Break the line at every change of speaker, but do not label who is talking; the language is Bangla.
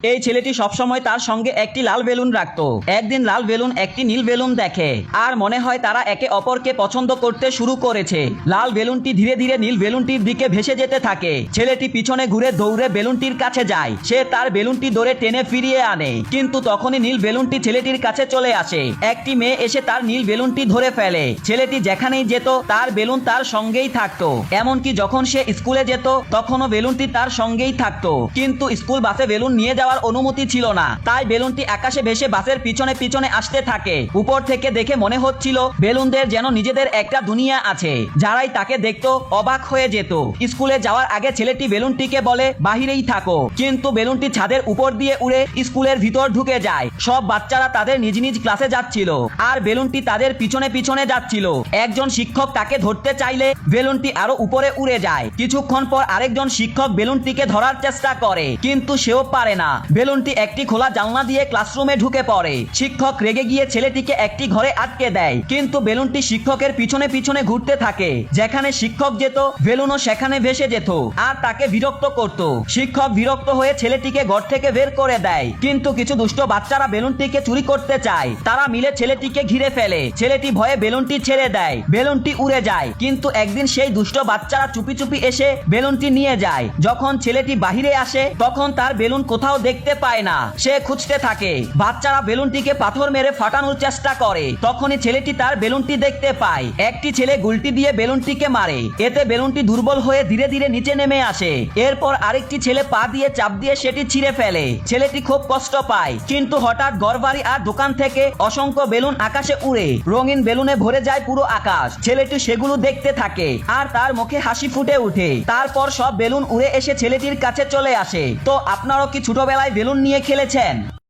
এই ছেলেটি সবসময় তার সঙ্গে একটি লাল বেলুন রাখতো। একদিন লাল বেলুন একটি নীল বেলুন দেখে আর মনে হয় তারা একে অপরকে পছন্দ করতে শুরু করেছে। লাল বেলুনটি ধীরে ধীরে নীল বেলুনটির দিকে ভেসে যেতে থাকে। ছেলেটি পিছনে ঘুরে দৌড়ে বেলুনটির কাছে যায়। সে তার বেলুনটি ধরে টেনে ফিরিয়ে আনে, কিন্তু তখনই নীল বেলুনটি ছেলেটির কাছে চলে আসে। একটি মেয়ে এসে তার নীল বেলুনটি ধরে ফেলে। ছেলেটি যেখানেই যেত তার বেলুন তার সঙ্গেই থাকতো। এমনকি যখন সে স্কুলে যেত তখনও বেলুনটি তার সঙ্গেই থাকতো। কিন্তু স্কুল বাসে বেলুন নিয়ে যাওয়ার অনুমতি ছিল না, তাই বেলুনটি আকাশে ভেসে বাসের পিছনে পিছনে আসতে থাকে। উপর থেকে দেখে মনে হচ্ছিল বেলুনদের যেন নিজেদের একটা দুনিয়া আছে। যারাই তাকে দেখতো অবাক হয়ে যেত। স্কুলে যাওয়ার আগে ছেলেটি বেলুনটিকে বলে বাহিরেই থাকো, কিন্তু বেলুনটি ছাদের উপর দিয়ে উড়ে স্কুলের ভিতর ঢুকে যায়। সব বাচ্চারা তাদের নিজ নিজ ক্লাসে যাচ্ছিল আর বেলুনটি তাদের পিছনে পিছনে যাচ্ছিল। একজন শিক্ষক তাকে ধরতে চাইলে বেলুনটি আরো উপরে উড়ে যায়। কিছুক্ষণ পর আরেকজন শিক্ষক বেলুনটিকে ধরার চেষ্টা করে, কিন্তু সেও পারে না। বেলুনটি একটি খোলা জানলা দিয়ে ক্লাসরুমে ঢুকে পড়ে। শিক্ষক রেগে গিয়ে ছেলেটিকে একটি ঘরে আটকে দেয়, কিন্তু বেলুনটি শিক্ষকের পিছনে পিছনে ঘুরতে থাকে। যেখানে শিক্ষক যেত বেলুনও সেখানে ভেসে যেত আর তাকে বিরক্ত করত। শিক্ষক বিরক্ত হয়ে ছেলেটিকে ঘর থেকে বের করে দেয়, কিন্তু কিছু দুষ্ট বাচ্চারা বেলুনটিকে চুরি করতে চায়। তারা মিলে ছেলেটিকে ঘিরে ফেলে। ছেলেটি ভয়ে বেলুনটি ছেড়ে দেয়। বেলুনটি উড়ে যায়, কিন্তু একদিন সেই দুষ্ট বাচ্চারা চুপি চুপি এসে বেলুনটি নিয়ে যায়। যখন ছেলেটি বাহিরে আসে তখন তার বেলুন কোথাও দেখতে পায় না। সে খুঁজতে থাকে। বাচ্চারা বেলুনটিকে পাথর মেরে ফাটানোর চেষ্টা করে। তখনই ছেলেটি তার বেলুনটি দেখতে পায়। একটি ছেলে গুলটি দিয়ে বেলুনটিকে মারে। এতে বেলুনটি দুর্বল হয়ে ধীরে ধীরে নিচে নেমে আসে। এরপর আরেকটি ছেলে পা দিয়ে চাপ দিয়ে সেটি ছিঁড়ে ফেলে। ছেলেটি খুব কষ্ট পায়, কিন্তু হঠাৎ ঘরবাড়ি আর দোকান থেকে অসংখ্য বেলুন আকাশে উড়ে। রঙিন বেলুনে ভরে যায় পুরো আকাশ। ছেলেটি সেগুলো দেখতে থাকে আর তার মুখে হাসি ফুটে ওঠে। তারপর সব বেলুন উড়ে এসে ছেলেটির কাছে চলে আসে। তো আপনারাও কি ছোটবেলায় বেলুন নিয়ে খেলেছেন?